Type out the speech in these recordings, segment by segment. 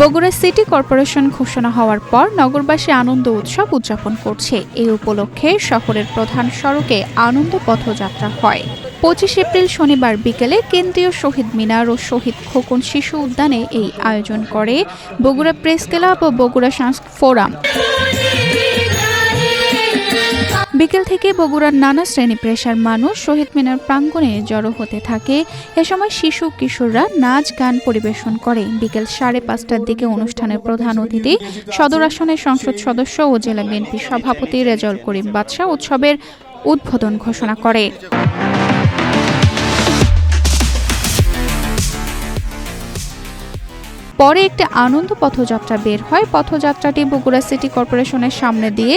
Bogura city corporation ঘোষণা হওয়ার পর নগরবাসী আনন্দ উৎসব উদযাপন করছে। এই উপলক্ষে শহরের প্রধান সড়কে আনন্দ পথযাত্রা হয়। 25 এপ্রিল শনিবার বিকেলে কেন্দ্রীয় শহীদ মিনার ও শহীদ খোকন শিশু উদ্যানে এই আয়োজন করে বগুড়া প্রেস ক্লাব ও বগুড়া সাংস্কৃতিক ফোরাম। বিকেল থেকে বগুড়ার নানা শ্রেণী পেশার মানুষ শহীদ মিনার প্রাঙ্গণে জড়ো হতে থাকে। এ সময় শিশু কিশোররা নাচ গান পরিবেশন করে। বিকেল 5:30টার দিকে অনুষ্ঠানের প্রধান অতিথি সদর আসনের সংসদ সদস্য ও জেলা বিএনপি সভাপতি রেজাউল করিম বাদশা উৎসবের উদ্বোধন ঘোষণা করে। পরে একটি আনন্দ পথযাত্রা বের হয়। পথযাত্রাটি বগুড়া সিটি কর্পোরেশনের সামনে দিয়ে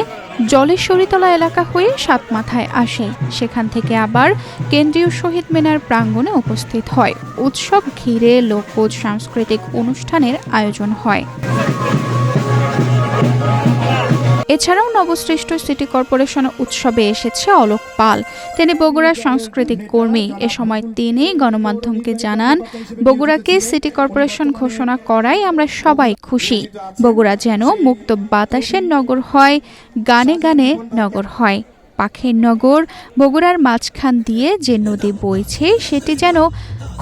জলেশ্বরীতলা এলাকা হয়ে সাতমাথায় আসে। সেখান থেকে আবার কেন্দ্রীয় শহীদ মিনার প্রাঙ্গণে উপস্থিত হয়। উৎসব ঘিরে লোকজ সাংস্কৃতিক অনুষ্ঠানের আয়োজন হয়। এছাড়াও নবসৃষ্ট সিটি কর্পোরেশন উৎসবে এসেছে অলোক পাল। তিনি বগুড়ার সাংস্কৃতিক কর্মী। এ সময় তিনি গণমাধ্যমকে জানান, বগুড়াকে সিটি কর্পোরেশন ঘোষণা করায় আমরা সবাই খুশি। বগুড়া যেন মুক্ত বাতাসের নগর হয়, গানে গানে নগর হয়, পাখির নগর। বগুড়ার মাঝখান দিয়ে যে নদী বইছে সেটি যেন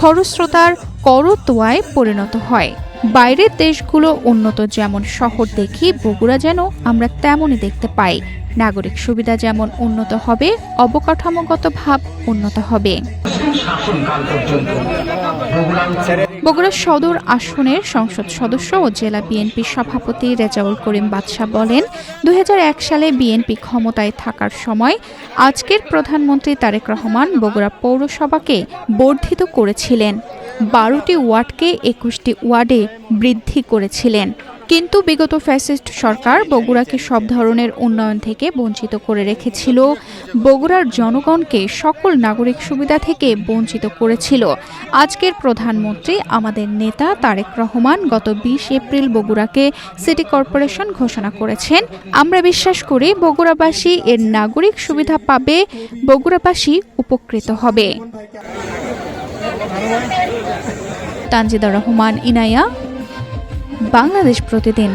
খরস্রোতার করতোয়ায় পরিণত হয়। বাইরের দেশগুলো উন্নত যেমন শহর দেখি, বগুড়া যেন আমরা তেমনই দেখতে পাই। নাগরিক সুবিধা যেমন উন্নত হবে, অবকাঠামোগত ভাব উন্নত হবে। বগুড়া সদর আসনের সংসদ সদস্য ও জেলা বিএনপি সভাপতি রেজাউল করিম বাদশা বলেন, 2001 সালে বিএনপি ক্ষমতায় থাকার সময় আজকের প্রধানমন্ত্রী তারেক রহমান বগুড়া পৌরসভাকে বর্ধিত করেছিলেন। 12টি ওয়ার্ডকে 21টি ওয়ার্ডে বৃদ্ধি করেছিলেন। কিন্তু বিগত ফ্যাসিস্ট সরকার বগুড়াকে সব ধরনের উন্নয়ন থেকে বঞ্চিত করে রেখেছিল। বগুড়ার জনগণকে সকল নাগরিক সুবিধা থেকে বঞ্চিত করেছিল। আজকের প্রধানমন্ত্রী আমাদের নেতা তারেক রহমান গত 20 এপ্রিল বগুড়াকে সিটি কর্পোরেশন ঘোষণা করেছেন। আমরা বিশ্বাস করি বগুড়াবাসী এর নাগরিক সুবিধা পাবে, বগুড়াবাসী উপকৃত হবে। তানজিদা রহমান, ইনায়া, বাংলাদেশ প্রতিদিন।